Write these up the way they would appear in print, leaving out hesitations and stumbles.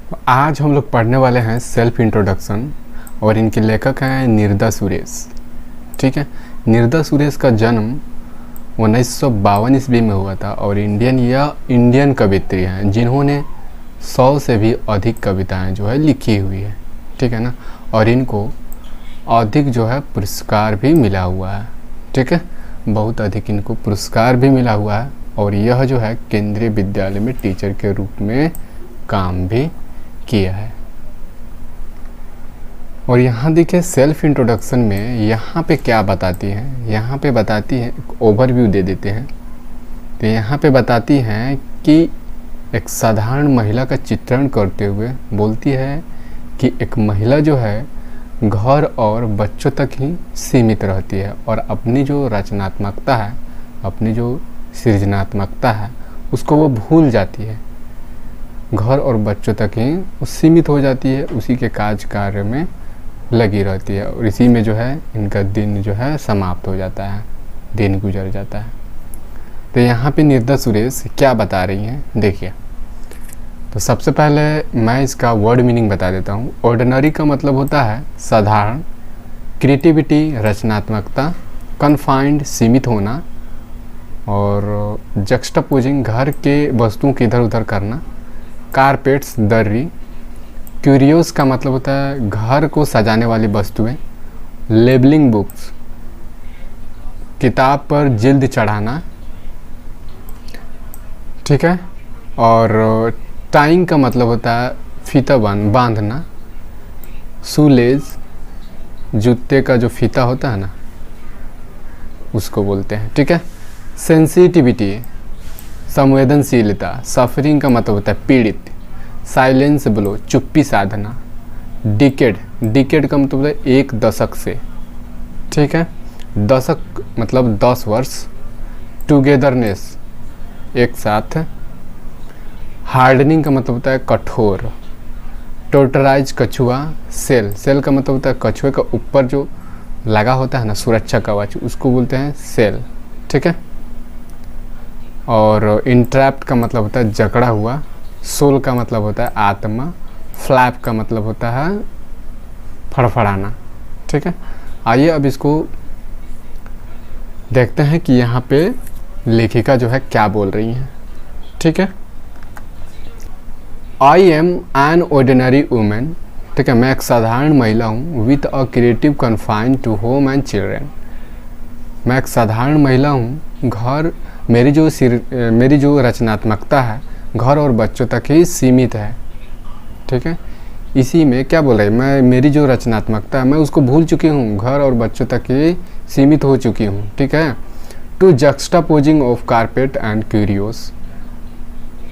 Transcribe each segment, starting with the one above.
आज हम लोग पढ़ने वाले हैं सेल्फ इंट्रोडक्शन और इनके लेखक हैं निर्दा सुरेश। ठीक है, निर्दा सुरेश का जन्म 1952 ईस्वी में हुआ था और इंडियन कवित्री हैं जिन्होंने 100 से भी अधिक कविताएं जो है लिखी हुई है। ठीक है ना, और इनको अधिक जो है पुरस्कार भी मिला हुआ है। ठीक है, बहुत अधिक इनको पुरस्कार भी मिला हुआ है और यह जो है केंद्रीय विद्यालय में टीचर के रूप में काम भी किया है। और यहाँ देखिए सेल्फ इंट्रोडक्शन में यहाँ पे क्या बताती हैं, यहाँ पे बताती है, ओवरव्यू दे देते हैं। तो यहाँ पे बताती हैं कि एक साधारण महिला का चित्रण करते हुए बोलती है कि एक महिला जो है घर और बच्चों तक ही सीमित रहती है और अपनी जो रचनात्मकता है, अपनी जो सृजनात्मकता है उसको वो भूल जाती है। घर और बच्चों तक ही वो सीमित हो जाती है, उसी के कार्य में लगी रहती है और इसी में जो है इनका दिन जो है समाप्त हो जाता है, दिन गुजर जाता है। तो यहाँ पे निर्दा सुरेश क्या बता रही हैं देखिए। तो सबसे पहले मैं इसका वर्ड मीनिंग बता देता हूँ। ऑर्डिनरी का मतलब होता है साधारण, क्रिएटिविटी रचनात्मकता, कन्फाइंड सीमित होना, और जक्स्टापोजिंग घर के वस्तुओं के इधर उधर करना, कारपेट्स दर्री, क्यूरियोस का मतलब होता है घर को सजाने वाली वस्तुएं, लेबलिंग बुक्स किताब पर जिल्द चढ़ाना। ठीक है, और टाइंग का मतलब होता है फीता बांधना, शूलेज जूते का जो फीता होता है ना उसको बोलते हैं। ठीक है, सेंसिटिविटी संवेदनशीलता, सफरिंग का मतलब होता है पीड़ित, साइलेंस ब्लो चुप्पी साधना, डिकेड का मतलब होता है एक दशक से। ठीक है, दशक मतलब 10 वर्ष, टुगेदरनेस एक साथ, हार्डनिंग का मतलब होता है कठोर, टोटराइज कछुआ, सेल का मतलब होता है कछुए का ऊपर जो लगा होता है ना सुरक्षा कवच, उसको बोलते हैं सेल। ठीक है, और इंट्रैप्ट का मतलब होता है जकड़ा हुआ, सोल का मतलब होता है आत्मा, फ्लैप का मतलब होता है फड़फड़ाना। ठीक है, आइए अब इसको देखते हैं कि यहाँ पे लेखिका जो है क्या बोल रही हैं। ठीक है, I am an ordinary women. ठीक है, मैं एक साधारण महिला हूँ, with a creative confined to home and children. मैं एक साधारण महिला हूँ, घर मेरी जो रचनात्मकता है घर और बच्चों तक ही सीमित है। ठीक है, इसी में क्या बोल रही है, मेरी जो रचनात्मकता है मैं उसको भूल चुकी हूँ, घर और बच्चों तक ही सीमित हो चुकी हूँ। ठीक है, to juxtaposing of carpet and curios,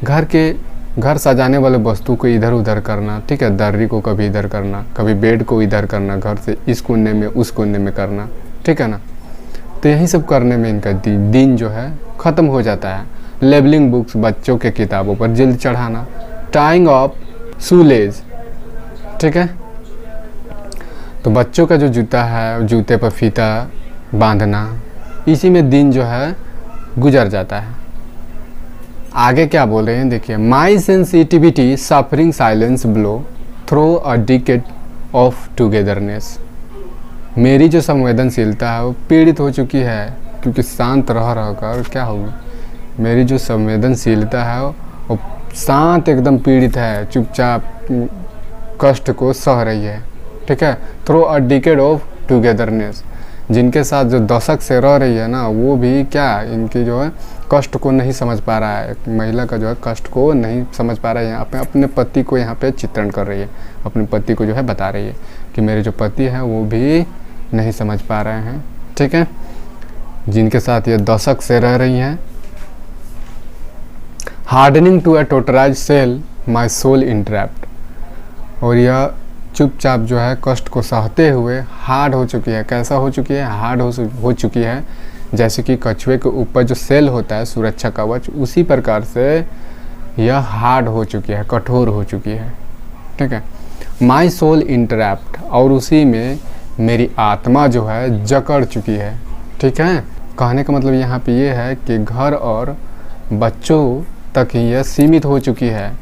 घर सजाने वाले वस्तु को इधर उधर करना। ठीक है, दर्री को कभी इधर करना, कभी बेड को इधर करना, घर से इस कोने में उस कोने में करना। ठीक है ना, तो यही सब करने में इनका दिन जो है ख़त्म हो जाता है। लेबलिंग बुक्स बच्चों के किताबों पर जिल्द चढ़ाना, टाइंग ऑफ शूलेज। ठीक है, तो बच्चों का जो जूता है जूते पर फीता बांधना, इसी में दिन जो है गुजर जाता है। आगे क्या बोल रहे हैं देखिए, my sensitivity suffering silence below through a decade of togetherness. मेरी जो संवेदनशीलता है वो पीड़ित हो चुकी है, क्योंकि शांत रह कर क्या होगी, मेरी जो संवेदनशीलता है वो शांत एकदम पीड़ित है, चुपचाप कष्ट को सह रही है। ठीक है, through a decade of togetherness, जिनके साथ जो दशक से रह रही है ना वो भी क्या इनकी जो है कष्ट को नहीं समझ पा रहा है। महिला का जो है कष्ट को नहीं समझ पा रहा है, यहाँ पे अपने पति को यहाँ पे चित्रण कर रही है, अपने पति को जो है बता रही है कि मेरे जो पति हैं वो भी नहीं समझ पा रहे हैं। ठीक है, जिनके साथ ये दशक से रह रही हैं। Hardening to a tortoise shell my soul entrapped, और यह चुपचाप जो है कष्ट को सहते हुए हार्ड हो चुकी है। कैसा हो चुकी है, हार्ड हो चुकी है, जैसे कि कछुए के ऊपर जो सेल होता है सुरक्षा कवच, उसी प्रकार से यह हार्ड हो चुकी है, कठोर हो चुकी है। ठीक है, माई सोल इंट्रैप्ड, और उसी में मेरी आत्मा जो है जकड़ चुकी है। ठीक है, कहने का मतलब यहाँ पे ये है कि घर और बच्चों तक ही यह सीमित हो चुकी है।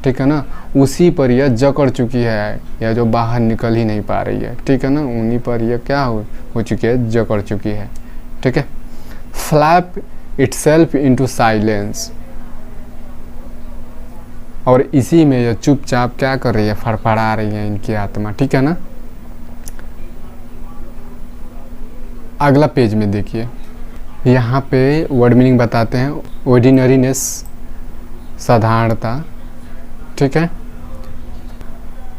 ठीक है ना, उसी पर यह जकड़ चुकी है, या जो बाहर निकल ही नहीं पा रही है, ठीक है ना, उन्हीं पर यह क्या हो चुकी है, जकड़ चुकी है, ठीक है। फ्लैप इटसेल्फ इनटू साइलेंस, और इसी में यह चुपचाप क्या कर रही है, फड़फड़ा रही है इनकी आत्मा, ठीक है ना। अगला पेज में देखिए, यहाँ पे वर्ड मीनिंग बताते हैं। ऑर्डिनरीनेस, साधारणता, ठीक है।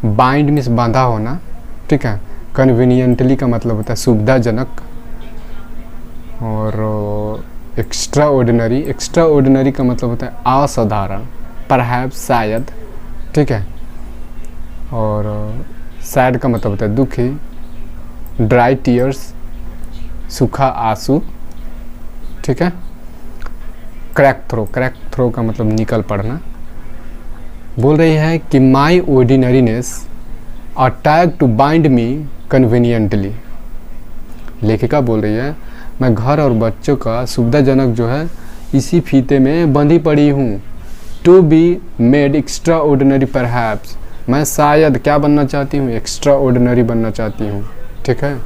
बाइंड मीन्स बांधा होना, ठीक है। कन्वीनियंटली का मतलब होता है सुविधाजनक, और एक्स्ट्रा ऑर्डिनरी, एक्स्ट्रा ऑर्डिनरी का मतलब होता है असाधारण, परहैप्स शायद, ठीक है। और सैड का मतलब होता है दुखी, ड्राई टीयर्स सूखा आंसू, ठीक है। क्रैक थ्रो, क्रैक थ्रो का मतलब निकल पड़ना। बोल रही है कि my ordinariness attack to bind me conveniently. लेखिका बोल रही है मैं घर और बच्चों का सुविधाजनक जो है इसी फीते में बंधी पड़ी हूँ। To be made extraordinary perhaps, मैं शायद क्या बनना चाहती हूँ, एक्स्ट्रा ऑर्डिनरी बनना चाहती हूँ, ठीक है।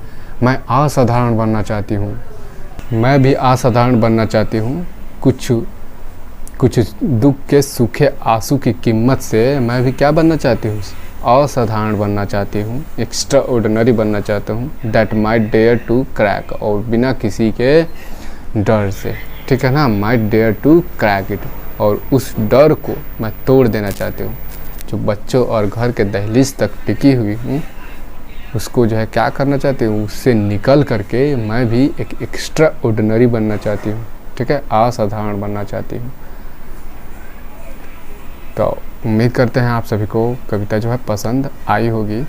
मैं असाधारण बनना चाहती हूँ, मैं भी असाधारण बनना चाहती हूँ। कुछ दुख के सूखे आंसू की कीमत से मैं भी क्या बनना चाहती हूँ, असाधारण बनना चाहती हूँ, एक्स्ट्रा ऑर्डिनरी बनना चाहता हूँ। That might dare to crack, और बिना किसी के डर से, ठीक है ना, might dare to crack it, और उस डर को मैं तोड़ देना चाहती हूँ। जो बच्चों और घर के दहलीज तक टिकी हुई हूँ, उसको जो है क्या करना चाहती हूँ, उससे निकल करके मैं भी एक एक्स्ट्रा ऑर्डिनरी बनना चाहती हूँ, ठीक है, असाधारण बनना चाहती हूँ। तो उम्मीद करते हैं आप सभी को कविता जो है पसंद आई होगी।